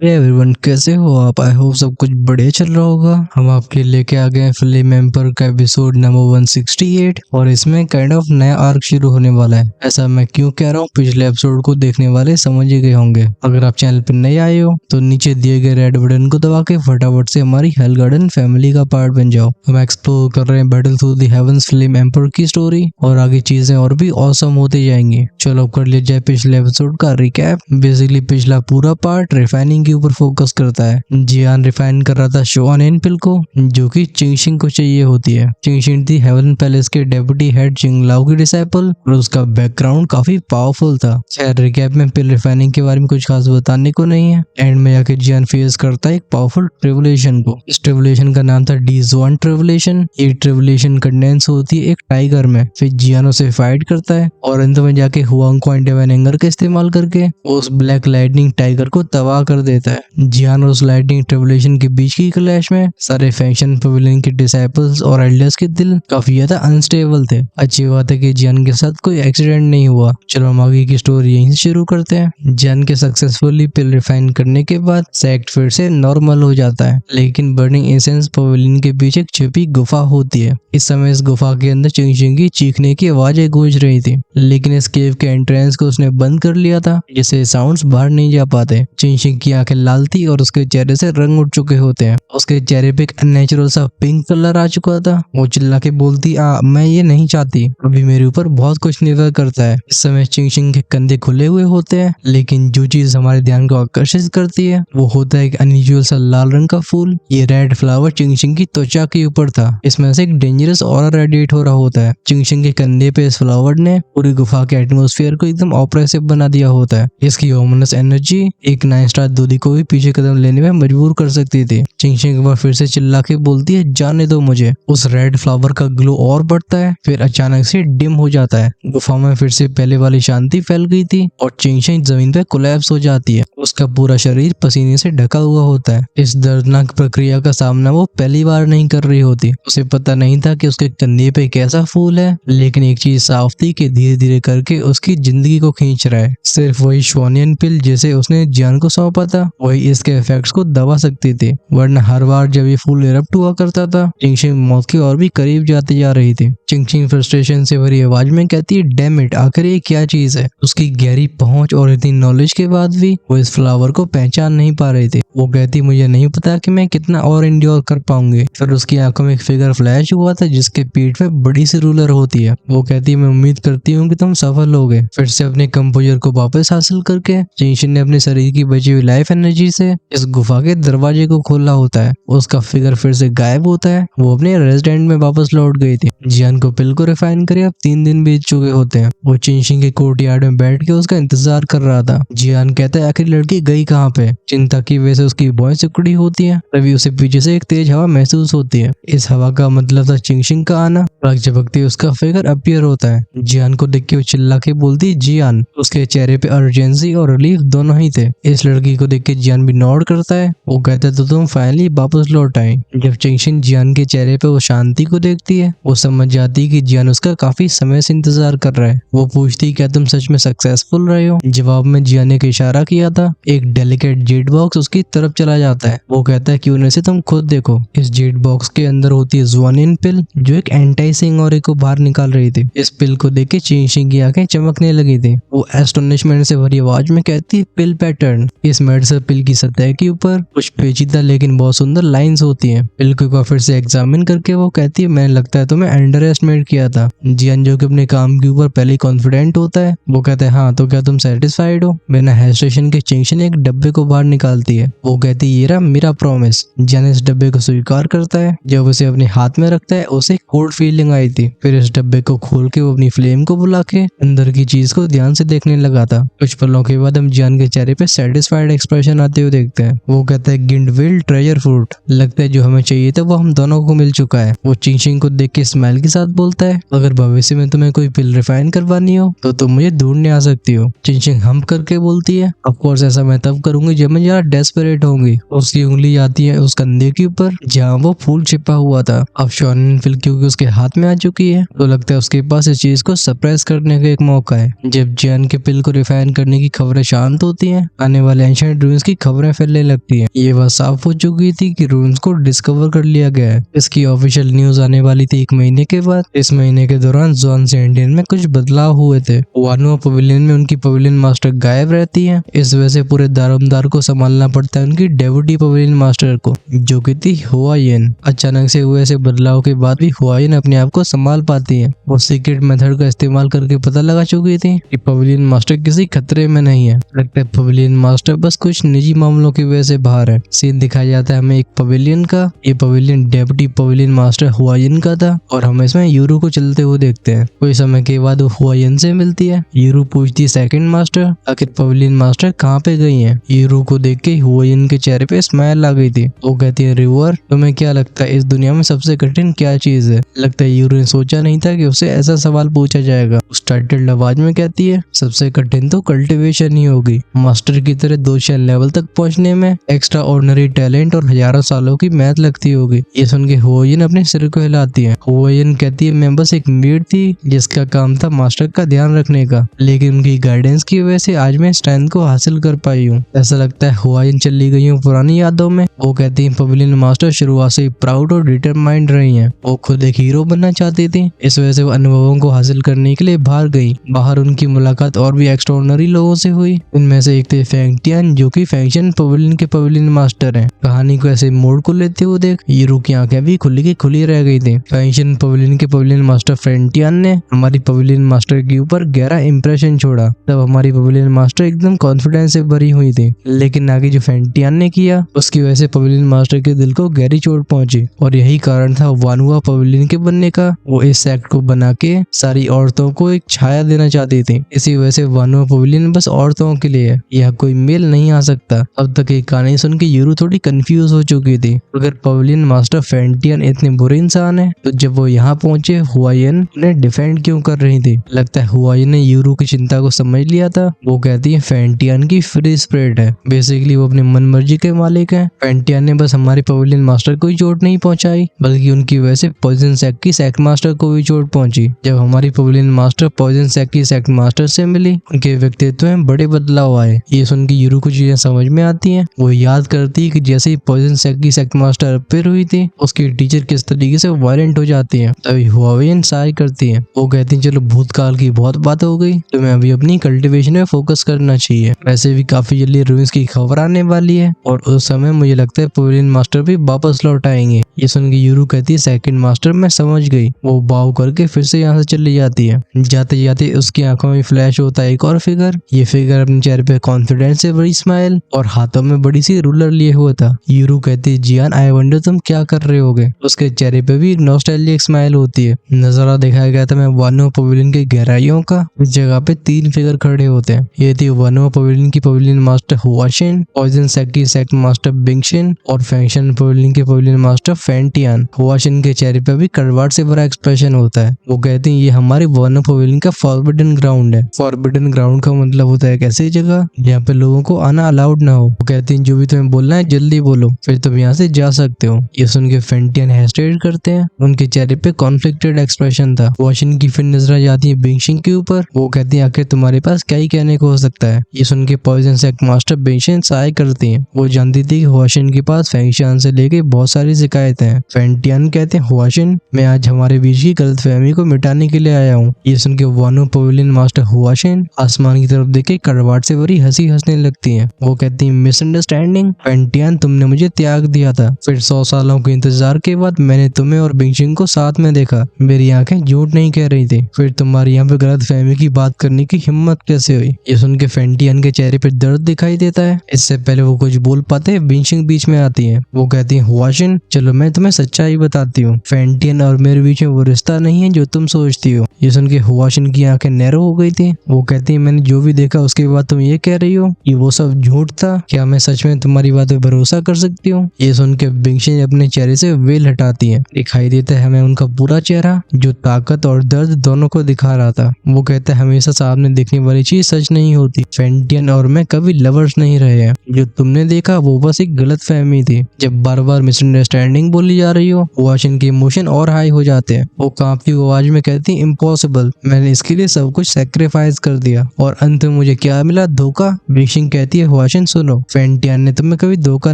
Everyone, कैसे हो आप? आई होप सब कुछ बढ़िया चल रहा होगा। हम आपके लेके आ गए फिल्म एम्पर का एपिसोड नंबर 168 और इसमें काइंड ऑफ नया आर्क शुरू होने वाला है। ऐसा मैं क्यों कह रहा हूँ, पिछले एपिसोड को देखने वाले समझ ही गए होंगे। अगर आप चैनल पर नए आए हो तो नीचे दिए गए रेड बटन को दबा के फटाफट से हमारी हेल गार्डन फैमिली का पार्ट बन जाओ। हम एक्सप्लोर कर रहे हैं battle through the heavens film एम्पर की स्टोरी और आगे चीजें और भी ऑसम होते जाएंगी। चलो कर लिया जाए पिछले एपिसोड का रिकैप। बेसिकली पिछला पूरा पार्ट रिफाइनिंग के ऊपर फोकस करता है। जियान रिफाइन कर रहा था शोआन एन पिल को, जो कि चिंगशिंग को चाहिए होती है। चिंगशिंग थी हेवन पैलेस के डेप्यूटी हेड चिंगलाओ की डिसाइपल और उसका बैकग्राउंड काफी पावरफुल था। खैर रिकैप में पिल रिफाइनिंग के बारे में कुछ खास बताने को नहीं है। एंड में जाके जियान फेस करता है एक पावरफुल ट्रिबुलेशन को। इस ट्रिबुलेशन का नाम था डीजवान ट्रिबुलेशन। ये ट्रिबुलेशन कंडेंस होती है एक टाइगर में। फिर जियान उसे फाइट करता है और अंत में जाके हुआंग को डिवाइन एंगर का इस्तेमाल करके उस ब्लैक लाइटनिंग टाइगर को तबाह कर देता है। जियान और उस लाइटनिंग ट्रिबुलेशन के बीच की क्लैश में सारे फैक्शन पवेलियन के डिसाइपल्स और एल्डर्स के दिल काफी ज्यादा अनस्टेबल थे। अच्छी बात है कि जियान के साथ कोई एक्सीडेंट नहीं हुआ। चलो हम आगे की स्टोरी यहीं से शुरू करते हैं। जियान के सक्सेसफुली पिल रिफाइन करने के बाद सेक्ट फिर से नॉर्मल हो जाता है, लेकिन बर्निंग एसेंस पवेलियन के पीछे एक छिपी गुफा होती है। इस समय इस गुफा के अंदर चिंगशिंग की चीखने की आवाजें गूंज रही थी, लेकिन इस केव के एंट्रेंस को उसने बंद कर लिया था, जिससे साउंड्स बाहर नहीं जा पाते। चिंगशिंग की आंखें लाल थी और उसके चेहरे से रंग उठ चुके होते हैं। उसके चेहरे पे एक अननेचुरल सा पिंक कलर आ चुका था। वो चिल्ला के बोलती, मैं ये नहीं चाहती, अभी मेरे ऊपर बहुत कुछ निर्भर करता है। इस समय चिंगशिंग के कंधे खुले हुए होते हैं, लेकिन जो चीज हमारे ध्यान को आकर्षित करती है वो होता है एक अनयूजुअल सा लाल रंग का फूल। ये रेड फ्लावर चिंगशिंग की त्वचा के ऊपर था। इसमें से एक डेंजरस ऑरा रेडिएट हो रहा होता है। चिंगशिंग के कंधे पे इस फ्लावर ने पूरी गुफा के एटमॉस्फेयर को एकदम ऑपरेसिव बना दिया होता है। इसकी ओमनस एनर्जी एक 9 स्टार दूधी को भी पीछे कदम लेने में मजबूर कर सकती थी। चिंगशिंग एक बार फिर से चिल्ला के बोलती है, जाने दो मुझे। उस रेड फ्लावर का ग्लो और बढ़ता है, फिर अचानक से डिम हो जाता है। गुफा में फिर से पहले वाली शांति फैल गई थी और चिंगशिंग जमीन पे कोलैप्स हो जाती है। उसका पूरा शरीर पसीने से ढका हुआ होता है। इस दर्दनाक प्रक्रिया का सामना वो पहली बार नहीं कर रही होती। उसे पता नहीं था कि उसके कंधे पे कैसा फूल है, लेकिन एक चीज साफ थी कि धीरे धीरे करके उसकी जिंदगी को खींच रहा है। सिर्फ वही शोनियन पिल जिसे उसने जियान को सौंपा था, वही इसके इफेक्ट्स को दबा सकती थी। वरना हर बार जब ये फूल इरप्ट हुआ करता था, चिंगशिंग मौत की और भी करीब जाती जा रही थी। चिंगशिंग फ्रस्ट्रेशन से भरी आवाज में कहती है, डैम इट, आखिर ये क्या चीज है? उसकी गहरी पहुंच और इतनी नॉलेज के बाद भी वो इस फ्लावर को पहचान नहीं पा रही थी। वो कहती, मुझे नहीं पता कि मैं कितना और एंड्योर कर पाऊंगी। फिर उसकी आंखों में एक फिगर फ्लैश हुआ था जिसके पीठ पे बड़ी सी रूलर होती है। वो कहती है, मैं उम्मीद करती हूँ कि तुम सफल होगे। फिर से अपने कंपोजर को वापस हासिल करके चिंगशिंग ने अपने शरीर की बची हुई लाइफ एनर्जी से इस गुफा के दरवाजे को खोला होता है। उसका फिगर फिर से गायब होता है। वो अपने रेजिडेंट में वापस लौट गई थी। जियान को पिल को रिफाइन करे अब 3 दिन बीत चुके होते हैं। वो चिंगशिंग के कोर्टयार्ड में बैठ के उसका इंतजार कर रहा था। जियान कहता है, आखिर लड़की गई कहाँ पे? चिंता की वजह से उसकी वॉइस सिकुड़ी होती है। तभी उसे पीछे से एक तेज हवा महसूस होती है। इस हवा का मतलब था चिंगशिंग का आना। झपकते उसका फिगर अपीयर होता है। जियान को देख के वो चिल्ला के बोलती, जियान। उसके चेहरे पे अर्जेंसी और रिलीफ दोनों ही थे। इस लड़की को देख के जियान भी नॉड करता है। वो कहता है, तो तुम फाइनली वापस लौट आए। जब चिंगशिंग जियान के चेहरे पे वो शांति को देखती है, वो समझ जाती है कि जियान उसका काफी समय से इंतजार कर रहा है। वो पूछती, क्या तुम सच में सक्सेसफुल रहे हो? जवाब में जियान ने इशारा किया था। एक डेलिकेट जेट बॉक्स उसकी तरफ चला जाता है। वो कहता है, क्यों न से तुम खुद देखो। इस जेट बॉक्स के अंदर होती है ज़ुआनिन पिल, जो एक एंटाइसिंग और को बाहर निकाल रही थी। इस पिल को देख के चिंगशिंग की आंखें चमकने लगी थी। वो एस्टोनिशमेंट से भरी आवाज में कहती, पिल पैटर्न। इस मेडिसिन पिल की सतह के ऊपर कुछ पेचीदा लेकिन बहुत सुंदर लाइंस होती हैं। पिल को फिर से एग्जामिन करके वो कहती है, मैंने लगता है तुम्हें अंडर एस्टिमेट किया था। जियान जो कि अपने काम के ऊपर पहले कॉन्फिडेंट होता है, वो कहता है, हाँ तो क्या तुम सेटिस्फाइड हो? बिना हेजिटेशन के चिंगशिंग एक डब्बे को बाहर निकालती है। वो कहती है, ये रहा मेरा प्रॉमिस। जियान इस डब्बे को स्वीकार करता है। जब उसे अपने हाथ में रखता है, उसे एक कोल्ड फीलिंग आई थी। फिर इस डब्बे को खोल के वो अपनी फ्लेम को बुला के अंदर की चीज को ध्यान से देखने लगा था। कुछ पलों के बाद हम जियान के चेहरे पे सेटिस्फाइड एक्सप्रेशन आते हुए देखते हैं। वो कहता है, गिंडविल ट्रेजर फ्रूट। लगता है जो हमें चाहिए था वो हम दोनों को मिल चुका है। वो चिंगशिंग को देख के स्माइल के साथ बात बोलता है, अगर भविष्य में तुम्हें कोई पिल रिफाइन करवानी हो तो तुम मुझे ढूंढने आ सकती हो। चिंगचिंग हम करके बोलती है, ऑफ कोर्स ऐसा मैं तब करूंगी जब मैं ज्यादा डेस्परेट होंगी। उसकी उंगली आती है उस कंधे के ऊपर जहाँ वो फूल छिपा हुआ था। अब शॉर्निन फिल क्योंकि उसके हाथ में आ चुकी है तो लगता है उसके पास इस चीज को सप्रेस करने का एक मौका है। जब जियान के पिल को रिफाइन करने की खबरें शांत होती हैं, आने वाले एंशिएंट रूइंस की खबरें फैलने लगती हैं। ये बात साफ हो चुकी थी कि रूइंस को डिस्कवर कर लिया गया है। इसकी ऑफिशियल न्यूज आने वाली थी 1 महीने के बाद। इस महीने के दौरान जॉन सेंडियन में कुछ बदलाव हुए थे। वानुआ पवेलियन में उनकी पवेलियन मास्टर गायब रहती है। इस वजह से पूरे दारोमदार को संभालना पड़ता है उनकी डेप्यूटी पवेलियन मास्टर को, जो कि थी हुआयन। अचानक से हुए ऐसे बदलाव के बाद भी हुआयन अपने आप को संभाल पाती है। वो सीक्रेट मेथड का इस्तेमाल करके पता लगा चुकी थी कि पवेलियन मास्टर किसी खतरे में नहीं है। लगता है पवेलियन मास्टर बस कुछ निजी मामलों की वजह से बाहर है। सीन दिखाया जाता है हमें एक पवेलियन का। ये पवेलियन डेप्यूटी पवेलियन मास्टर हुआयन का था और हम इसमें यूरू को चलते हुए देखते हैं। कुछ समय के बाद वो हुआयन से मिलती है। यूरू पूछती है सेकंड मास्टर आखिर पवेलियन मास्टर कहाँ पे गई हैं? यूरू को देख के हुआयन के चेहरे पे स्माइल आ गई थी। वो कहती है रिवर, तुम्हें क्या लगता है इस दुनिया में सबसे कठिन क्या चीज है? लगता है यूरू ने सोचा नहीं था कि उसे ऐसा सवाल पूछा जाएगा। उस टाइटल्ड आवाज में कहती है सबसे कठिन तो कल्टीवेशन ही होगी। मास्टर की तरह 2 शेल लेवल तक पहुंचने में एक्स्ट्रा ऑर्डिनरी टैलेंट और हजारों सालों की मेहनत लगती होगी। ये सुन के हुआयन अपने सिर को हिलाती है। हुआयन कहती है मैं बस एक मेड थी जिसका काम था मास्टर का ध्यान रखने का, लेकिन उनकी गाइडेंस की वजह से आज मैं स्ट्रेंथ को हासिल कर पाई हूँ। ऐसा लगता है हुआयन चली गई हूँ पुरानी यादों में। वो कहती है पवेलियन मास्टर शुरुआत से प्राउड और डिटरमाइंड रही हैं। वो खुद एक हीरो बनना चाहती थी, इस वजह से वो अनुभवों को हासिल करने के लिए बाहर गई। बाहर उनकी मुलाकात और भी एक्स्ट्राऑर्डिनरी लोगों से हुई। इनमें से एक थे फेंगटियन जो कि फैंक्शन पवेलियन के पवेलियन मास्टर हैं। कहानी को ऐसे मोड़ को लेते हुए देख यूरू की आंखें भी खुली की खुली रह गई थी। फैंक्शन पवेलियन के पवेलियन मास्टर फेंगटियन ने हमारी पवेलियन मास्टर के ऊपर गहरा इंप्रेशन छोड़ा। तब हमारी पवेलियन मास्टर एकदम कॉन्फिडेंस से भरी हुई थी, लेकिन आगे जो फेंगटियन ने किया उसकी वजह से पवेलियन मास्टर के दिल को गहरी चोट पहुंची और यही कारण था वानुआ पवेलियन के बनने का। वो इस सेक्ट को बना के सारी औरतों को एक छाया देना चाहती थी। इसी वजह से वानुआ पवेलियन बस औरतों के लिए है, यहाँ कोई मेल नहीं आ सकता। अब तक ये कहानी सुन के यूरू थोड़ी कंफ्यूज हो चुकी थी। अगर पवेलियन मास्टर फेंगटियन इतने बुरे इंसान है तो जब वो यहाँ पहुंचे हुआयन उन्हें डिफेंड क्यों कर रही थी? लगता है हुआयन ने यूरू की चिंता को समझ लिया था। वो कहती है फेंगटियन की फ्री स्पिरिट है, बेसिकली वो अपनी मन मर्जी के मालिक है। फेंगटियन ने बस हमारी पवेलियन मास्टर को ही चोट नहीं पहुंचाई बल्कि उनकी वजह से पॉइजन सेक्ट की सेक्ट मास्टर को भी चोट पहुंची। जब हमारी पवेलियन मास्टर पॉइजन सेक्ट की सेक्ट मास्टर से मिली उनके व्यक्तित्व में बड़े बदलाव आए। ये सुन के यूरू को चीजें समझ में आती हैं। वो याद करती है कि जैसे ही पॉइजन सेक्ट की सेक्ट मास्टर अपीयर हुई थी उसकी टीचर किस तरीके से वायलेंट हो जाती है। तभी हुआयन सहाय करती है। वो कहती है चलो भूतकाल की बहुत बात हो गई, तुम्हें अभी अपनी कल्टीवेशन में फोकस करना चाहिए। वैसे भी काफी जल्दी रूइंस की खबर आने वाली है और उस समय मुझे लगता है पवेलियन मास्टर भी वापस लौट आएंगे। ये सुन के यूरू कहती है सेकंड मास्टर मैं समझ गई। वो बाव करके फिर से यहाँ से चली जाती है। जाते जाते उसकी आंखों में फ्लैश होता है एक और फिगर। ये फिगर अपने चेहरे पे कॉन्फिडेंस से बड़ी स्माइल और हाथों में बड़ी सी रूलर लिए हुआ था। यूरू कहती है जियान आई वंडर तुम क्या कर रहे होगे? उसके चेहरे पे भी नॉस्टैल्जिक स्माइल होती है। नजारा दिखाया गया था मैं वानुआ पवेलियन के गहराइयों का। इस जगह पे 3 फिगर खड़े होते हैं। ये थी वानुआ पवेलियन की पवेलियन मास्टर हुआशिन, पॉइजन सेक्ट की सेक्ट मास्टर बिंगशिन और फैंक्शन पवेलियन के पवेलियन मास्टर फेंगटियन। हुआशिन के चेहरे पे भी कड़वाहट से भरा एक्सप्रेशन होता है। वो कहते हैं ये हमारे वानुआ पवेलियन का फॉरबिडन ग्राउंड है। फॉरबिडन ग्राउंड का मतलब होता है एक ऐसी जगह जहाँ पे लोगों को आना अलाउड ना हो। वो कहती हैं जो भी तुम्हें बोलना है जल्दी बोलो फिर तुम यहाँ से जा सकते हो। ये सुन के फेंगटियन हेस्टेट करते हैं। उनके चेहरे पे कॉन्फ्लिक्टेड एक्सप्रेशन था। हुआशिन की फिर नजर आ जाती है बिंगशिन के ऊपर। वो कहती है आखिर तुम्हारे पास क्या ही कहने को हो सकता है। ये सुन के पॉइजन सेक्ट मास्टर बिंगशिन सहाय करती है। वो जानती थी कि हुआशिन के पास फेंगशिन से लेके बहुत सारी शिकायतें हैं। फेंगटियन कहते हैं हुआशिन मैं आज हमारे बीच की गलतफहमी को मिटाने के लिए आया हूँ। ये सुन के वानुआ पवेलियन मास्टर हुआशिन आसमान की तरफ देखे कड़वाहट से भरी हंसी हंसने लगती है। वो कहती है मिसअंडरस्टैंडिंग फेंगटियन तुमने मुझे त्याग दिया था, फिर 100 सालों के इंतजार के बाद मैंने तुम्हें और बिंगशिन को साथ में देखा। मेरी आंखें झूठ नहीं कह रही थी। फिर तुम्हारी यहाँ पे गलतफहमी की बात करने की हिम्मत कैसे हुई? ये सुन के फेंगटियन के चेहरे पे दर्द दिखाई देता है। इससे पहले वो कुछ बोल पाते बिंगशिन बीच में आती है। वो कहती है हुआशिन चलो मैं तुम्हें सच्चाई बताती हूँ। फेंगटियन और मेरे बीच में वो रिश्ता नहीं है जो तुम सोचती हो। ये सुन के हुआशिन की आंखें नैरो हो गई थी। वो कहती है मैंने जो भी देखा उसके बाद तुम ये कह रही हो कि वो सब झूठ था? क्या मैं सच में तुम्हारी बात पे भरोसा कर सकती हूँ? ये सुन के बिंगशिन अपने चेहरे से वेल हटाती है। दिखाई देता है हमें उनका पूरा बुरा चेहरा जो ताकत और दर्द दोनों को दिखा रहा था। वो कहता है हमेशा सामने दिखने वाली चीज सच नहीं होती। फेंटियन और मैं कभी लवर्स नहीं रहे हैं। जो तुमने देखा वो बस एक गलत फहमी थी। जब बार बार मिसअंडरस्टैंडिंग बोली जा रही हो, वाशिन के इमोशन और हाई हो जाते हैं। वो कांपती आवाज में कहती इम्पॉसिबल, मैंने इसके लिए सब कुछ सेक्रीफाइस कर दिया और अंत में मुझे क्या मिला? धोखा। बिंगशिंग कहती है वाशिन सुनो, फेंटियन ने तुम्हें कभी धोखा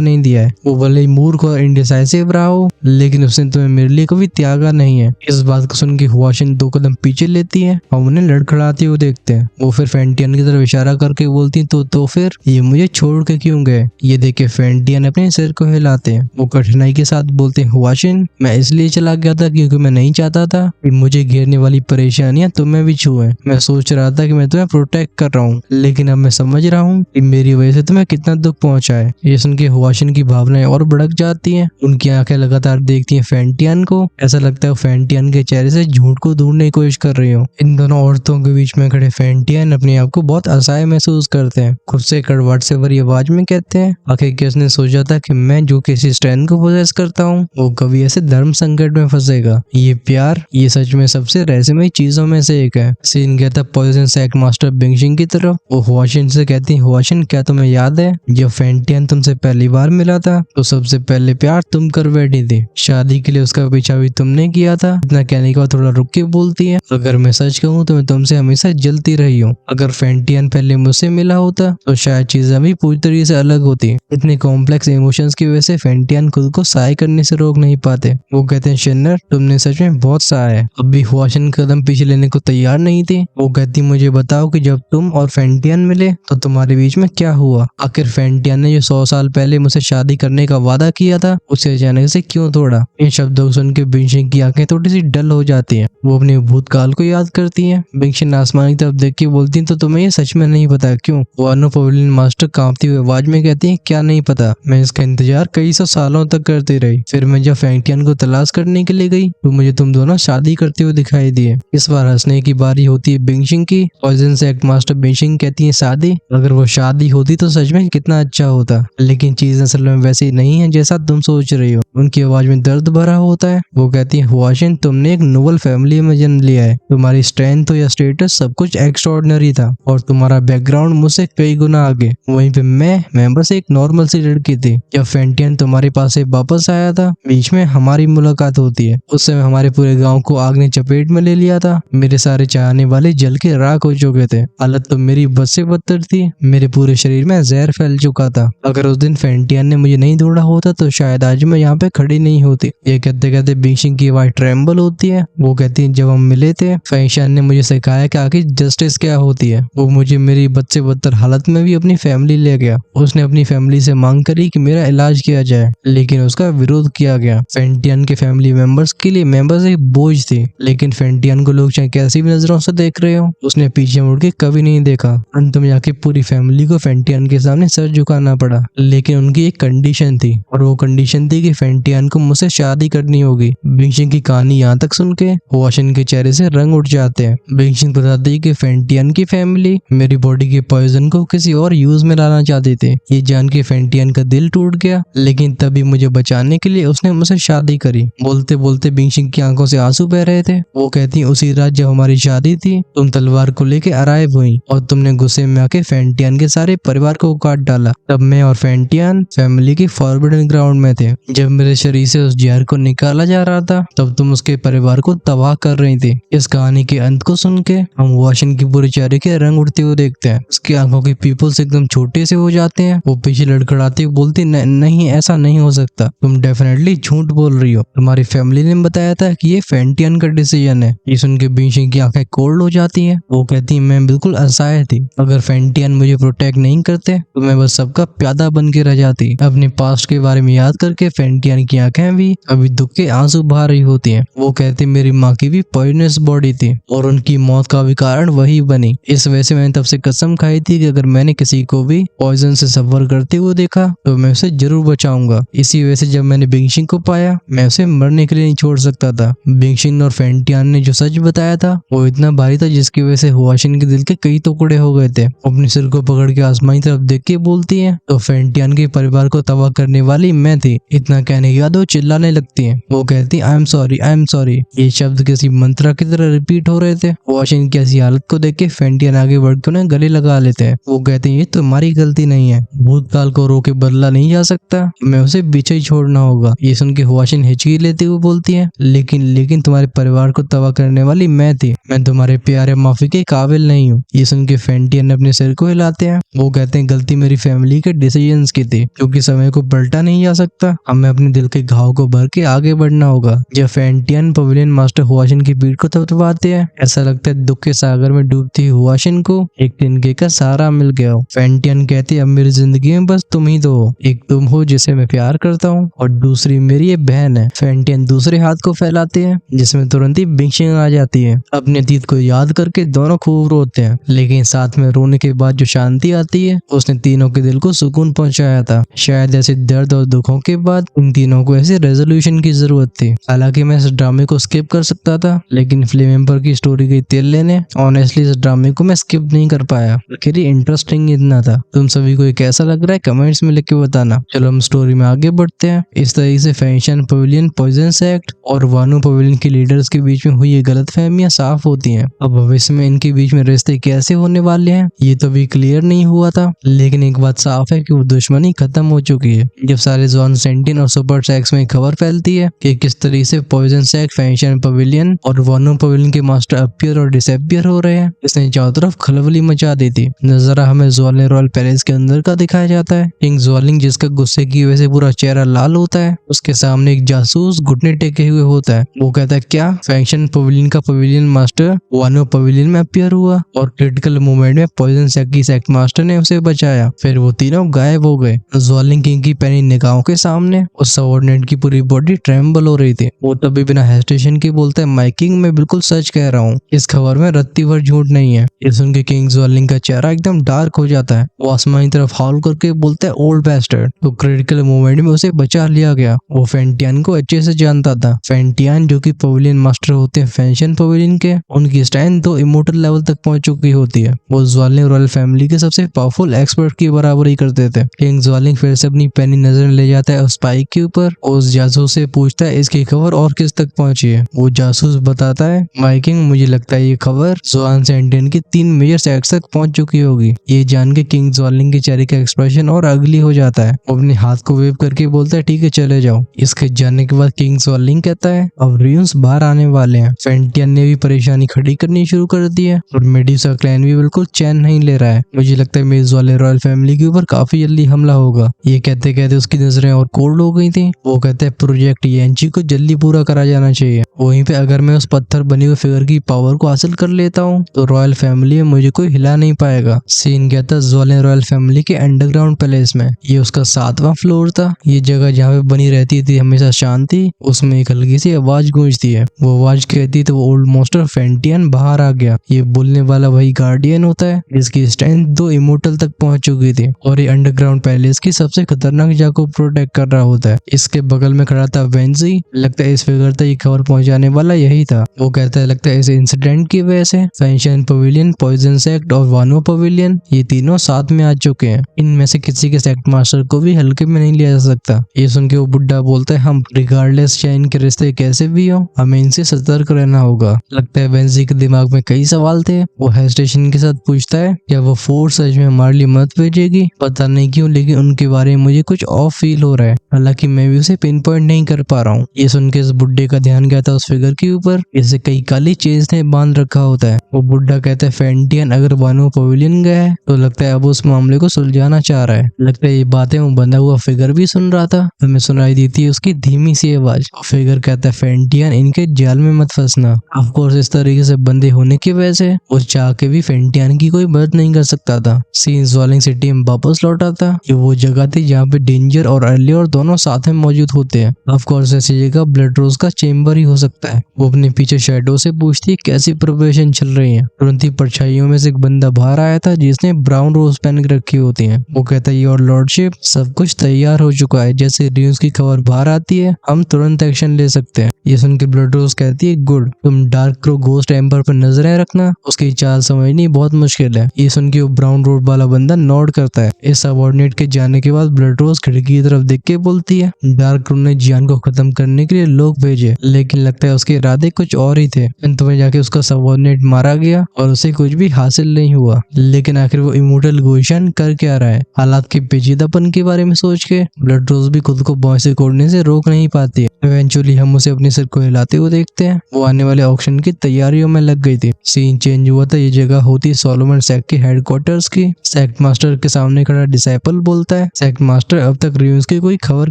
नहीं दिया है। वो भले ही मूर्ख और इंडिसाइसिव रहा हो, लेकिन उसने तुम्हें मेरे लिए कभी त्यागा नहीं है। इस बात को सुन के वाशिन 2 कदम पीछे लेती है और उन्हें लड़खड़ाते हुए देखते हैं। वो फिर फेंटियन की तरफ इशारा करके बोलती तो फिर ये मुझे छोड़ के क्यों गए? ये देख के फेंटियन अपने सिर को हिलाते हैं। वो कठिनाई के साथ बोलते हैं वाशिन, मैं इसलिए चला गया था क्योंकि मैं नहीं चाहता था कि मुझे घेरने वाली परेशानियां तुम्हें भी छुए। मैं सोच रहा था कि मैं तुम्हें प्रोटेक्ट कर रहा हूँ, लेकिन अब मैं समझ रहा हूँ कि मेरी वजह से तुम्हें कितना दुख पहुंचा है। ये सुन के वाशिन की भावनाएं और भड़क जाती हैं। उनकी आंखें लगातार देखती हैं फेंटियन को। ऐसा लगता है फेंटियन के चेहरे से झूठ को ढूंढने की कोशिश कर रही हो। इन दोनों औरतों के बीच में खड़े फेंटियन अपने आप को बहुत असहाय महसूस करते हैं। खुद से कड़वाहट से भरी आवाज में कहते हैं आखिर किसने सोचा था कि मैं जो किसी स्ट्रेंथ को पोजेस करता हूँ वो कभी ऐसे धर्म संकट में फंसेगा। ये प्यार, ये सच में सबसे रहस्यमय चीजों में से एक है। सीन कहता पॉइजन सेक मास्टर बिंगशिंग की तरफ। वो वाशिन से कहती है वाशिन, क्या तुम्हें याद है जब फेंटियन तुमसे पहली बार मिला था तो सबसे पहले प्यार तुम कर बैठी थी। शादी के लिए उसका पीछा भी तुमने किया था। इतना कहने के बाद थोड़ा रुक के बोलती है अगर मैं सच कहूँ तो मैं तुमसे हमेशा जलती रही हूँ। अगर फेंटियन पहले मुझसे मिला होता तो शायद चीजें भी पूरी तरीके से अलग होती। इतने कॉम्प्लेक्स इमोशंस की वजह से फेंटियन खुद को सहाय करने से रोक नहीं पाते। वो कहते हैं शिन्नर, तुमने सच में बहुत सहाय है। अब भी वाशिन कदम पीछे लेने को तैयार नहीं थी। वो कहती मुझे बताओ कि जब तुम और फेंटियन मिले तो तुम्हारे बीच में क्या हुआ? आखिर फेंटियन ने जो 100 साल पहले मुझसे शादी करने का वादा किया था उसे अचानक से क्यों तोड़ा? इन शब्दों को सुन के बिंगशिंग की आंखें थोड़ी सी डल हो जाती हैं। वो अपने भूतकाल को याद करती हैं। बिंगशिंग आसमान की तरफ देख के बोलती तो तुम्हें ये सच में नहीं पता? क्यों? वानो पवेलियन मास्टर कांपती हुई आवाज में कहती है क्या नहीं पता? मैं इसका इंतजार कई 100 सालों तक करती रही। फिर मैं जब फेंटियन को तलाश करने के लिए गई तो मुझे तुम दोनों शादी करते हुए दिखाई दिए। इस बार हंसने की बारी होती है बिंगशिंग की। पॉइजन सेक मास्टर बिंगशिंग कहती है शादी? अगर वो शादी होती तो सच में कितना अच्छा होता, लेकिन चीज असल में वैसी नहीं है जैसा तुम सोच रही हो। उनकी आवाज में दर्द भरा होता है। वो कहती है वाशिन, तुमने एक नोबल फैमिली में जन्म लिया है। तुम्हारी स्ट्रेंथ या स्टेटस सब कुछ एक्स्ट्राऑर्डिनरी था और तुम्हारा बैकग्राउंड मुझसे कई गुना आगे। वहीं पे मैं बस एक नॉर्मल सी लड़की थी। जब फेंटियन तुम्हारे पास से वापस आया था, बीच में हमारी मुलाकात होती है। उस समय हमारे पूरे गांव को आग ने चपेट में ले लिया था। मेरे सारे चाहने वाले जल के राख हो चुके थे। हालत तो मेरी बद से बदतर थी। मेरे पूरे शरीर में जहर फैल चुका था। अगर उस दिन फेंटियन ने मुझे नहीं ढूंढा होता तो शायद आज मैं यहाँ पे खड़ी नहीं होती। ये कहते कहते बिंगशिंग की आवाज ट्रेम्बल होती है। वो कहती है जब हम मिले थे फेंटियन ने मुझे सिखाया कि आखिर जस्टिस क्या होती है। वो मुझे मेरी बद से बदतर हालत में भी अपनी फैमिली ले गया। उसने अपनी फैमिली से मांग करी कि मेरा इलाज किया जाए, लेकिन उसका विरोध किया गया। फेंटियन के फैमिली मेंबर्स के लिए मेंबर्स एक बोझ थे, लेकिन फेंटियन को लोग चाहे कैसी भी नजरों से देख रहे हो उसने पीछे मुड़ के कभी नहीं देखा। अंत में जाके पूरी फैमिली को फेंटियन के सामने सर झुकाना पड़ा, लेकिन उनकी एक कंडीशन थी और वो कंडीशन थी कि फेंटियन को मुझसे शादी करनी होगी। बिंगशिंग की कहानी यहाँ तक सुन के वाशिन के चेहरे से रंग उठ जाते हैं। बिंगशिंग बताती है कि फेंटियन की फैमिली मेरी बॉडी के पॉइजन को किसी और यूज में लाना चाहते थे। ये जान के फेंटियन का दिल टूट गया, लेकिन तभी मुझे बचाने के लिए उसने मुझसे शादी करी। बोलते बोलते बिंगशिंग की आंखों से आंसू बह रहे थे। वो कहती उसी रात जब हमारी शादी थी तुम तलवार को लेके अराइव हुई और तुमने गुस्से में आके फेंटियन के सारे परिवार को काट डाला। तब मैं और फेंटियन फैमिली की फॉरबिडन ग्राउंड में थे। जब मेरे शरीर से उस जहर को निकाला जा रहा था तब तुम उसके परिवार को तबाह कर रही थी। इस कहानी के अंत को सुन के हम वाशिन की पूरे चेहरे के रंग उड़ते हुए देखते हैं। उसकी आंखों के पीपल्स एकदम छोटे से हो जाते हैं। वो पीछे लड़खड़ाती हुई बोलती नहीं ऐसा नहीं हो सकता, तुम डेफिनेटली झूठ बोल रही हो। तुम्हारी फैमिली ने बताया था कि ये फेंटियन का डिसीजन है। ये सुन के बिंगशिंग की आंखें कोल्ड हो जाती है। वो कहती है मैं बिल्कुल असहाय थी। अगर फेंटियन मुझे प्रोटेक्ट नहीं करते तो मैं बस सबका प्यादा बन के रह जाती। अपने पास्ट के बारे में याद करके फेंटियन की आंखें भी अभी दुख के आंसू बहा रही होती हैं। वो कहती मेरी माँ की भी पॉइजनस बॉडी थी और उनकी मौत का भी कारण वही बनी। इस वजह से मैंने तब से कसम खाई थी कि अगर मैंने किसी को भी पॉइजन से सफर करते हुए देखा तो मैं उसे जरूर बचाऊंगा। इसी वजह से जब मैंने बिंगशिंग को पाया मैं उसे मरने के लिए नहीं छोड़ सकता था। बिंगशिंग और फेंटियन ने जो सच बताया था वो इतना भारी था जिसकी वजह से वाशिन के दिल के कई टुकड़े हो गए थे। अपने सिर को पकड़ के आसमानी तरफ देख के बोलती है तो फेंटियन के परिवार को तबाह करने वाली मैं थी। इतना कहने के बाद वो चिल्लाने लगती है। वो कहती आई आई एम सॉरी। ये शब्द किसी मंत्रा की तरह रिपीट हो रहे थे। हुआशिन की ऐसी हालत को देख के फेंटियन आगे बढ़कर उन्हें गले लगा लेते हैं। वो कहते हैं ये तुम्हारी गलती नहीं है, भूतकाल को रोके बदला नहीं जा सकता, मैं उसे पीछे ही छोड़ना होगा। ये सुन के हुआशिन हिचकी लेते हुए बोलती है लेकिन तुम्हारे परिवार को तबाह करने वाली मैं थी, मैं तुम्हारे प्यारे माफी के काबिल नहीं हूँ। ये सुन के फेंटियन अपने सिर को हिलाते हैं। वो कहते हैं गलती मेरी फैमिली के डिसीजंस की थी, क्योंकि समय को पलटा नहीं जा सकता, हमें अपने दिल के घाव को भर के आगे बढ़ना होगा। जब फेंटियन पवेलियन मास्टर हुआशिन की पीठ को थपथपाते हैं, ऐसा लगता है दुख के सागर में डूबती हुआशिन को एक तिनके का सहारा मिल गया हो। फेंटियन कहते हैं अब मेरी जिंदगी में बस तुम ही तो हो, एक तुम हो जिसे मैं प्यार करता हूँ और दूसरी मेरी ये बहन है। फेंटियन दूसरे हाथ को फैलाते हैं जिसमें तुरंत ही बिंशिंग आ जाती है। अपने अतीत को याद करके दोनों खूब रोते हैं, लेकिन साथ में रोने के बाद जो शांति आती है उसने तीनों के दिल को सुकून पहुंचाया था। शायद ऐसे दर्द और दुखों के बाद इन तीनों को ऐसे रेजोल्यूशन की जरूरत थी। हालांकि मैं इस ड्रामे को स्किप कर सकता था, लेकिन फ्लेम एम्पर की स्टोरी गई तेल लेने। ऑनेस्टली इस ड्रामे को मैं स्किप नहीं कर पाया, आखिर इंटरेस्टिंग इतना था। तुम सभी को ये कैसा लग रहा है कमेंट्स में लिख के बताना। चलो हम स्टोरी में आगे बढ़ते हैं। इस तरीके से फेंशियन पवेलियन पॉइजन सेक्ट और वानो पवेलियन के लीडर्स के बीच में हुई ये गलतफहमियां साफ होती हैं। अब भविष्य में इनके बीच में रिश्ते कैसे होने वाले हैं ये तो भी क्लियर नहीं हुआ था, लेकिन एक बात साफ है कि वो दुश्मनी खत्म हो चुकी है। जब सारे जॉन सेंटिन और सुपर सेक्स में खबर फैलती है कि किस तरीके से पॉइजन सेक्ट, फेंशियन पवेलियन और वानो पवेलियन के मास्टर अपीयर और डिसअपीयर हो रहे हैं, इसने चारों तरफ खलबली मचा दी थी। नजारा हमें ज्वालिंग रॉयल पैलेस के अंदर का दिखाया जाता है। किंग ज्वालिंग, जिसका गुस्से की वजह से पूरा चेहरा लाल होता है, उसके सामने एक जासूस घुटने टेके हुए होता है। वो कहता है क्या फेंशियन पवेलियन का पवेलियन मास्टर वानो पवेलियन में अपीयर हुआ और क्रिटिकल मोमेंट में पॉइजन सेक्ट की सेक्ट मास्टर ने उसे बचाया। फिर वो तीनों गायब हो गए। ज्वालिंग किंग की पैनी निगाहों के सामने उस सबऑर्डिनेट की पूरी बॉडी ट्रेम्बल हो रही थी। वो तभी बिना हेजिटेशन के बोलता है माय किंग, मैं बिल्कुल सच कह रहा हूँ, इस खबर में रत्ती भर झूठ नहीं है। ये सुन के किंग ज्वालिंग का चेहरा एकदम डार्क हो जाता है। वो आसमान की तरफ हाउल करके बोलता है ओल्ड बैस्टर्ड। तो क्रिटिकल मोमेंट में उसे बचा लिया गया। वो फेंटियन को अच्छे से जानता था। फेंटियन जो कि पवेलियन मास्टर होते हैं फेंशियन पवेलियन के, उनकी स्ट्रेंथ तो इमोर्टल लेवल तक पहुंच चुकी होती है। वो ज्वालिंग रॉयल फैमिली के सबसे पावरफुल एक्सपर्ट की बराबरी करते थे। किंग ज्वालिंग फिर से अपनी पैनी नजर ले जाता है उस स्पाइक के ऊपर। उस जासूस से पूछता है इसकी खबर और किस तक पहुंची है। वो जासूस बताता है माय किंग, मुझे लगता है ये खबर जॉन सेंटिन की 3 मेजर सेक्ट्स तक पहुंच चुकी होगी। ये जान के किंग ज्वालिंग के चेहरे का एक्सप्रेशन और अगली हो जाता है। वो अपने हाथ को वेव करके बोलता है ठीक है चले जाओ। इसके जाने के बाद किंग ज्वालिंग कहता है अब रियून्स बाहर आने वाले हैं। फेंटियन ने भी परेशानी खड़ी करनी शुरू कर दी है और मेडुसा क्लैन भी बिल्कुल चैन नहीं ले रहा है। मुझे लगता है मेज वाले रॉयल फैमिली के ऊपर काफी जल्दी हमला होगा। ये कहते कहते उसकी नजरें और कोल्ड हो गई थी। वो कहते हैं प्रोजेक्ट येंची को जल्दी पूरा करा जाना चाहिए। वहीं पे अगर मैं उस पत्थर बनी हुई फिगर की पावर को हासिल कर लेता हूँ तो रॉयल फैमिली में मुझे कोई हिला नहीं पाएगा। सीन कहता है ज्वालिंग रॉयल फैमिली के अंडरग्राउंड पैलेस में। ये उसका 7वां फ्लोर था। ये जगह जहाँ पे बनी रहती थी हमेशा शांति, उसमें एक हल्की सी आवाज गूंजती है। वो आवाज कहती तो ओल्ड मास्टर फेंटियन बाहर आ गया। ये बोलने वाला वही गार्डियन होता है जिसकी स्ट्रेंथ 2 इमोर्टल तक पहुंच चुकी थी और ये अंडरग्राउंड पैलेस की सबसे खतरनाक जगह को प्रोटेक्ट कर रहा होता है। इसके बगल में खड़ा था वेंजी। लगता है इस फिगर तक ये खबर पहुंचाने वाला यही था। वो कहता है लगता है इस इंसिडेंट की वजह से फेंशियन पवेलियन, पॉइजन सेक्ट और वानो पवेलियन ये तीनों साथ में आ चुके हैं। इनमें से किसी के सेक्ट मास्टर को भी हल्के में नहीं लिया जा सकता। ये सुन के वो बुड्ढा बोलता है हम रिगार्डलेस चाहे इनके रिश्ते कैसे भी हो हमें इनसे सतर्क रहना होगा। लगता है वेंजी के दिमाग में कई सवाल थे। वो हेजिटेशन के साथ पूछता है क्या वो फोर्स सच में हमारे लिए मदद भेजेगी, पता नहीं क्यों लेकिन उनके बारे में मुझे कुछ ऑफ फील हो रहा है। हालांकि मैं भी उसे पिन पॉइंट नहीं कर पा रहा हूँ। ये सुन के इस बुड्ढे का ध्यान गया था उस फिगर के ऊपर, इसे कई काली चेन्स ने बांध रखा होता है। वो बुड्ढा कहता है फेंटियन अगर वानो पवेलियन गया है तो लगता है अब उस मामले को सुलझाना चाह रहा है। लगता है ये बातें वो बंधा हुआ फिगर भी सुन रहा था। हमें सुनाई देती है उसकी धीमी सी आवाज। फिगर कहता है फेंटियन इनके जाल में मत फंसना। ऑफ कोर्स इस तरीके से बंदे होने की वजह से वो चाह के भी फेंटियन की कोई मदद नहीं कर सकता था। सीन ज्वालिंग सिटी में वापस लौटा था। ये वो जगह थी जहाँ पे डेंजर और अर्ली और दोनों साथ में मौजूद होते हैं। ऑफ कोर्स ऐसी जगह ब्लड रोज का चेम्बर ही हो सकता है। वो अपने पीछे शैडो से पूछती है कैसी प्रिपरेशन चल रही है। तुरंत ही परछाइयों में से एक बंदा बाहर आया था जिसने ब्राउन रोज पहन के रखी होती है। वो कहता है योर लॉर्डशिप सब कुछ तैयार हो चुका है, जैसे न्यूज की खबर बाहर आती है हम तुरंत एक्शन ले सकते हैं। ये सुन के ब्लड रोज कहती है गुड, तुम डार्क क्रो गोस्ट एम्पर पर नजरें रखना, उसकी चाल समझनी बहुत मुश्किल है। ये सुन के वो ब्राउन रोड वाला बंदा नोट करता है। इस सबऑर्डिनेट के जाने के बाद ब्लड रोज खिड़की की तरफ देख के बोलती है डार्क क्रो ने जियान को खत्म करने के लिए लोग भेजे भेजे, लेकिन लगता है उसके इरादे कुछ और ही थे। अंत में जाके उसका सबऑर्डिनेट मारा गया और उसे कुछ भी हासिल नहीं हुआ। लेकिन आखिर वो इमोर्टल गोशन कर क्या रहा है? हालात के पेचीदापन के बारे में सोच के ब्लड रोज भी खुद को बॉय से कोड़ने से रोक नहीं पाती है। इवेंचुअली हम उसे अपने सिर को हिलाते हुए देखते हैं। वो आने वाले ऑक्शन की तैयारियों में लग गई थी। सीन चेंज हुआ था। ये जगह होती सोलोमन सेक्ट के हेडक्वार्टर्स की। सेक्ट मास्टर के सामने खड़ा डिसाइपल बोलता है, सेक्ट मास्टर अब तक रियून्स की कोई खबर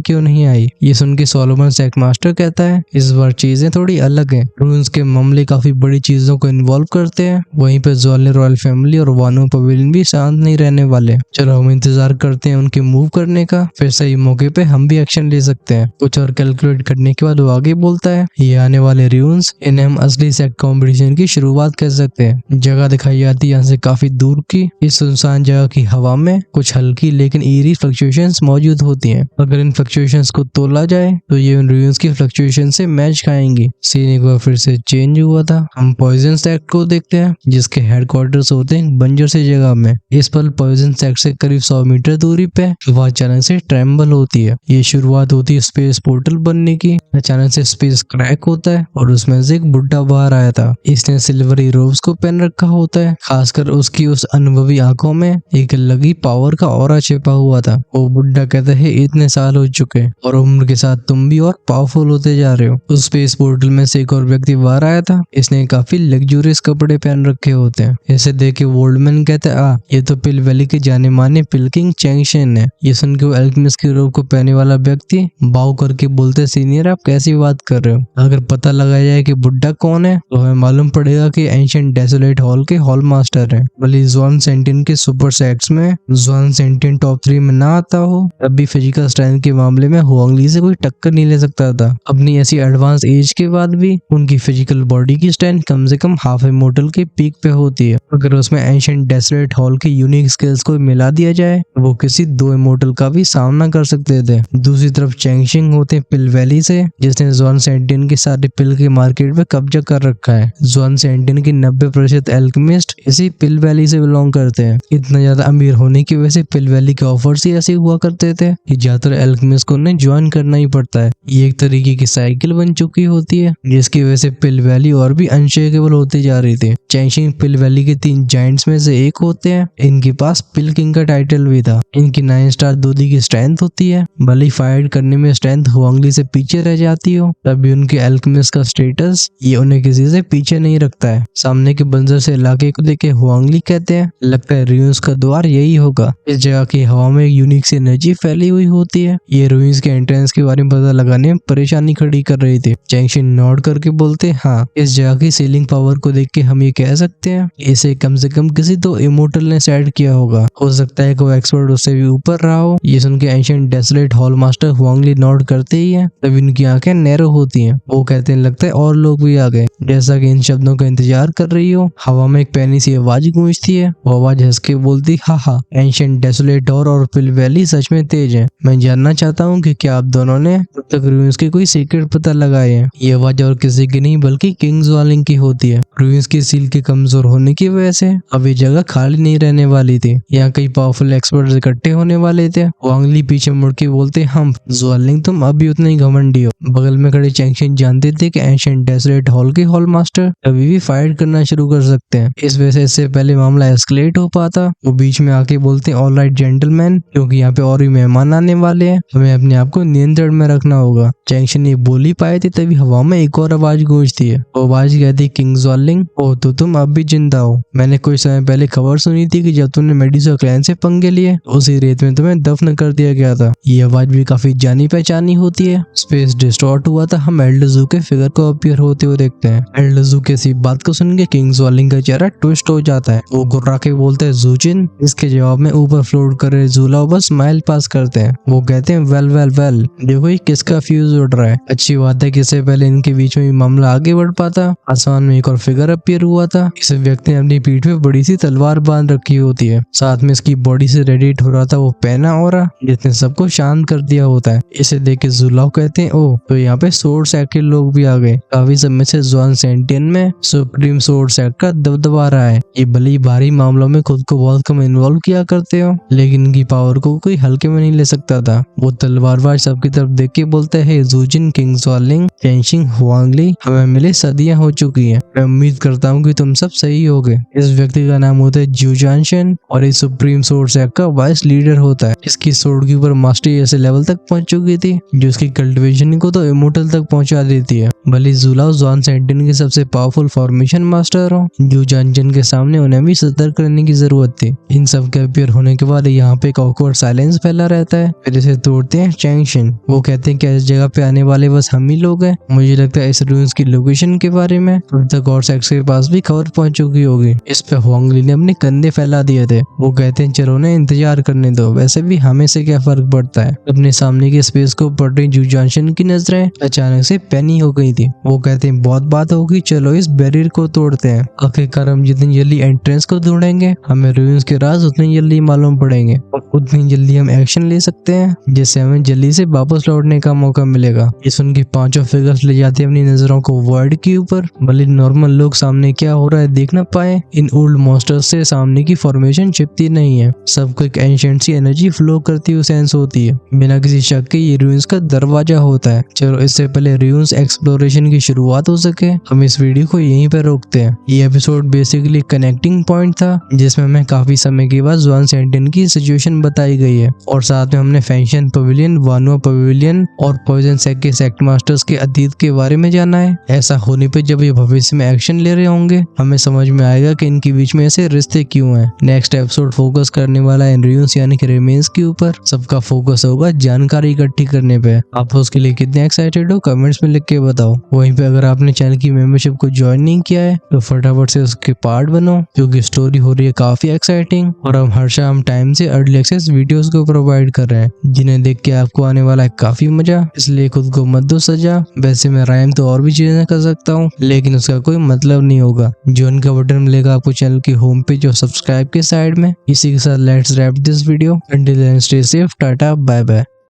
क्यों नहीं आई? ये सुन के सोलोमन सेक्ट मास्टर कहता है, इस बार चीजें थोड़ी अलग हैं। रियून्स के मामले काफी बड़ी चीजों को इन्वॉल्व करते हैं। वहीं पे ज्वाले रॉयल फैमिली और वानो पवेलियन भी शांत नहीं रहने वाले। चलो हम इंतजार करते हैं उनके मूव करने का, फिर सही मौके पे हम भी एक्शन ले सकते हैं। कुछ और कैलकुलेट करने के बाद वो आगे बोलता है, ये आने वाले रियून्स, इन्हें हम असली सेक्ट कॉम्पिटिशन की शुरुआत कर सकते हैं। जगह दिखाई जाती है यहाँ से काफी दूर की। इस सुनसान जगह की हवा में कुछ हल्की लेकिन ईरी फ्लक्चुएशंस मौजूद होती हैं। अगर इन फ्लक्चुएशंस को तोला जाए तो ये उन रियून्स की फ्लक्चुएशन से मैच खाएंगी। सीन एक बार फिर से चेंज हुआ था। हम पॉइजन सेक्ट को देखते हैं जिसके हेडक्वार्टर्स होते हैं बंजर से जगह में। इस पल पॉइजन सेक्ट से करीब 100 मीटर दूरी पे वह अचानक से ट्रेम्बल होती है। ये शुरुआत होती है स्पेस पोर्टल बनने की। अचानक से स्पेस क्रैक होता है और उसमें से एक बुड्ढा बाहर आया था। इसने सिल्वरी रोब्स को पहन रखा होता है। खासकर उसकी उस अनुभवी आंखों में एक लगी पावर का ऑरा छिपा हुआ था। वो बुड्ढा कहता है, इतने साल हो चुके और उम्र के साथ तुम भी और पावरफुल होते जा रहे हो। उस स्पेस पोर्टल में से एक और व्यक्ति बाहर आया था। इसने काफी लग्जूरियस कपड़े पहन रखे होते हैं। इसे देख के वोल्डमैन कहता है, ये तो पिल वैली के जाने माने पिलकिंग चैंगशेन है। ये सुन के वो एल्केमिस्ट की रोब को पहने वाला व्यक्ति बाव करके बोलते, सीनियर आप कैसी बात कर रहे हो? अगर पता लगाया जाए कि बुड्ढा कौन है तो हमें मालूम पड़ेगा कि एंशिएंट डेसोलेट हॉल के हॉल मास्टर है। भले ज़ॉन सेंटिन के सुपर सेट्स में ज़ॉन सेंटिन टॉप 3 में ना आता हो, तब भी फिजिकल स्ट्रेंथ के मामले में हुआंगली से कोई टक्कर नहीं ले सकता था। अपनी ऐसी एडवांस एज के बाद भी उनकी फिजिकल बॉडी की स्ट्रेंथ कम से कम हाफ इमोर्टल के पीक पे होती है। अगर उसमें एंशिएंट डेसोलेट हॉल के यूनिक स्किल्स को मिला दिया जाए तो वो किसी 2 इमोर्टल का भी सामना कर सकते थे। दूसरी तरफ चैंगशिंग होते पिल वैली से, जिसने ज़ॉन सेंटिन के सारे पिल के मार्केट पे कब्जा कर रखा है। ज़ॉन सेंटिन की 90% एल्केमिस्ट इसी पिल वैली से बिलोंग करते हैं। इतना ज्यादा अमीर होने की वजह से पिल वैली के ऑफर्स ही ऐसे हुआ करते थे कि ज्यादातर एल्केमिस्ट को उन्हें ज्वाइन करना ही पड़ता है। ये एक तरीके की साइकिल बन चुकी होती है जिसकी वजह से पिल वैली और भी अनशेकेबल होती जा रही थी। चैंगशिंग पिल वैली के 3 जायंट्स में से एक होते हैं। इनके पास पिल किंग का टाइटल भी था। इनकी 9 स्टार दूधी की स्ट्रेंथ होती है। भले ही फाइट करने में स्ट्रेंथ हुआंगली से पीछे रह जाती हो, तभी उनके एल्केमिस्ट का स्टेटस ये उन्हें किसी से पीछे नहीं रखता है। सामने के बंजर से इलाके को देखे हुआंगली कहते हैं, लगता है रियून्स का द्वार यही होगा। इस जगह की हवा में यूनिक सी एनर्जी फैली हुई होती है। ये रियून्स के एंट्रेंस के बारे में पता लगाने में परेशानी खड़ी कर रही थी। चैंगशिन नॉड करके बोलते, हाँ, इस जगह की सीलिंग पावर को देख के हम ये कह सकते हैं इसे कम से कम किसी 2 इमोर्टल ने सेट किया होगा। हो सकता है कोई एक्सपर्ट उससे भी ऊपर रहा हो। ये सुन के ancient desolate hall master Huangli nod करते ही है, तभी उनकी आंखें नैरो होती हैं। वो कहते हैं, लगता है और लोग भी आ गए। जैसा कि इन शब्दों का इंतजार कर रही हो, हवा में एक पैनी सी आवाज गूंजती है। वो आवाज हंस के बोलती, हा, एंशिएंट डेसोलेट हॉल और पिल वैली सच में तेज है। मैं जानना चाहता हूँ कि क्या आप दोनों ने अब तक रियून्स की कोई सीक्रेट पता लगाए हैं? ये आवाज और किसी की नहीं बल्कि किंग ज्वालिंग की होती है। रियून्स की सील के कमजोर होने की वजह से अब ये जगह खाली नहीं रहने वाली थी। यहाँ कई पावरफुल एक्सपर्ट इकट्ठे होने वाले थे। हुआंगली पीछे मुड़ के बोलते, हम ज्वालिंग तुम अभी उतने ही घमंडी हो। बगल में खड़े चैंगशिन जानते थे कि एंशिएंट डेसोलेट हॉल के हॉल मास्टर कभी भी फाइट करना शुरू कर सकते हैं। इस वजह से इससे पहले मामला एस्केलेट हो पाता, वो बीच में आके बोलते हैं, ऑल राइट जेंटलमैन, क्योंकि यहाँ पे और भी मेहमान आने वाले हैं, हमें अपने आप को नियंत्रण में रखना होगा। चैंगशिन ये बोल ही पाए थे तभी हवा में एक और आवाज गूंजती है। वो आवाज कहती, किंग ज्वालिंग, ओ तो तुम अब भी जिंदा हो। मैंने कुछ समय पहले खबर सुनी थी कि जब तुमने मेडिसो क्लैन से पंगे लिए उसी रेत में तुम्हें दफन कर दिया गया था। ये आवाज भी काफी जानी पहचानी होती है। स्पेस डिस्टॉर्ट हुआ था। हम एल्डरजू के फिगर को अपीयर होते हुए देखते हैं। एल्डरजू की इसी बात को सुन के किंग ज्वालिंग का चेहरा ट्विस्ट हो जाता है। वो गुर्रा के बोलते हैं, जूजिन। इसके जवाब में ऊपर फ्लोट कर रहे जूला बस स्माइल पास करते हैं। वो कहते हैं, वेल वेल वेल, देखो ये किसका फ्यूज उड़ रहा है। अच्छी बात है कि इससे पहले इनके बीच में मामला आगे बढ़ पाता। आसमान में एक और फिगर अपीयर हुआ था। इस व्यक्ति ने अपनी पीठ पे बड़ी सी तलवार बांध रखी होती है। साथ में इसकी बॉडी से रेडिएट हो रहा था वो पहना ऑरा जिसने सबको शांत कर दिया होता है। इसे देख के जुलाव कहते हैं, ओ तो यहाँ पे सोर्ड सेक्ट के लोग भी आ गए। काफी समय से ज़ॉन सेंटिन में सुप्रीम सोर्ड सेक्ट का दबदबा रहा है। ये भले ही भारी मामलों में खुद को बहुत कम इन्वॉल्व किया करते हो, लेकिन इनकी पावर को कोई हल्के में नहीं ले सकता था। वो तलवारबाज सबकी तरफ देख के बोलता है, जूजिन, किंग सॉलिंग, फेंशिंग, हुआंगली हमें मिले सदियां हो चुकी हैं। मैं उम्मीद करता हूँ कि तुम सब सही होगे। इस व्यक्ति का नाम होता है ज्यू जानशन और इस सुप्रीम सोर्ड सेक्ट का वाइस लीडर होता है। इसकी सोर्ड की ऊपर मास्टरी ऐसे लेवल तक पहुंच चुकी थी जो उसकी कल्टिवेशन को तो इमोर्टल तक पहुंचा देती है। भले जुलाओ जॉन सेंटिन के सबसे पावरफुल फॉर्मेशन मास्टर हो, ज्यू जानशन के सामने उन्हें भी सतर्क रहने की जरूरत थी। इन सब के अपीयर होने के बाद यहाँ पे एक ऑकवर्ड साइलेंस फैला रहता है। फिर इसे तोड़ते हैं चैंगशिन। वो कहते हैं कि इस जगह पे आने वाले बस हम ही लोग हैं। मुझे लगता है इस रूइंस की लोकेशन के बारे में अब तक और सेक्स के पास भी खबर पहुंच चुकी होगी। इस पे हुआंगली ने अपने कंधे फैला दिए थे। वो कहते हैं चलो उन्हें इंतजार करने दो, वैसे भी हमें से क्या फर्क पड़ता है। अपने सामने के स्पेस को पड़ रही ज्यू जानशन की नजरें अचानक से पैनी हो गई थी। वो कहते हैं बहुत बात होगी, चलो इस बैरियर को तोड़ते हैं। आखिरकार हम जितनी जल्दी एंट्रेंस को ढूंढेंगे हमें रूइंस के राज उतनी जल्दी मालूम पड़ेंगे और उतनी जल्दी हम एक्शन ले सकते हैं जिससे हमें जल्दी से वापस लौटने का मौका मिलेगा। इस उनकी पांचों फिगर्स ले जाते अपनी नजरों को वर्ल्ड के ऊपर। भले नॉर्मल लोग सामने क्या हो रहा है देख ना पाए, इन ओल्ड मॉन्स्टर्स से सामने की फॉर्मेशन छिपती नहीं है। सबको एक एंशिएंट सी एनर्जी फ्लो करती हुई सेंस होती है। बिना किसी शक के ये रूइंस का दरवाजा होता है। चलो इससे पहले रूइंस एक्सप्लोरेशन की शुरुआत हो सके हम इस वीडियो को यहीं पर रोकते हैं। ये एपिसोड बेसिकली कनेक्टिंग पॉइंट था जिसमें हमें काफी समय के बाद जॉन सेंटिन की सिचुएशन बताई गई है और साथ में हमने फेंशियन पवेलियन, वानुआ पवेलियन और पॉइजन सेक्ट के सेक्ट मास्टर्स के अतीत के बारे में जाना है। ऐसा होने पे जब ये भविष्य में एक्शन ले रहे होंगे हमें समझ में आएगा कि इनके बीच में ऐसे रिश्ते क्यों हैं। नेक्स्ट एपिसोड फोकस करने वाला है रूइंस यानी कि रिमेन्स के ऊपर। सबका फोकस होगा जानकारी इकट्ठी करने पे। आप उसके लिए कितने एक्साइटेड हो कमेंट्स में लिख के बताओ। वहीं पे अगर आपने चैनल की मेंबरशिप को ज्वाइन नहीं किया है तो फटाफट से उसके पार्ट बनो क्योंकि स्टोरी हो रही है काफी एक्साइटिंग और हम हर शाम टाइम से अर्ली एक्सेस वीडियोस को प्रोवाइड कर रहे हैं जिन्हें देख के आपको आने वाला है काफी मजा। इसलिए खुद को मत दो सजा। वैसे मैं राइम तो और भी चीजें कर सकता हूँ लेकिन उसका कोई मतलब नहीं होगा। ज्वाइन का बटन मिलेगा आपको चैनल की होम पेज और सब्सक्राइब के साइड में। इसी के साथ let's wrap this video. Until then stay safe, tata, bye bye.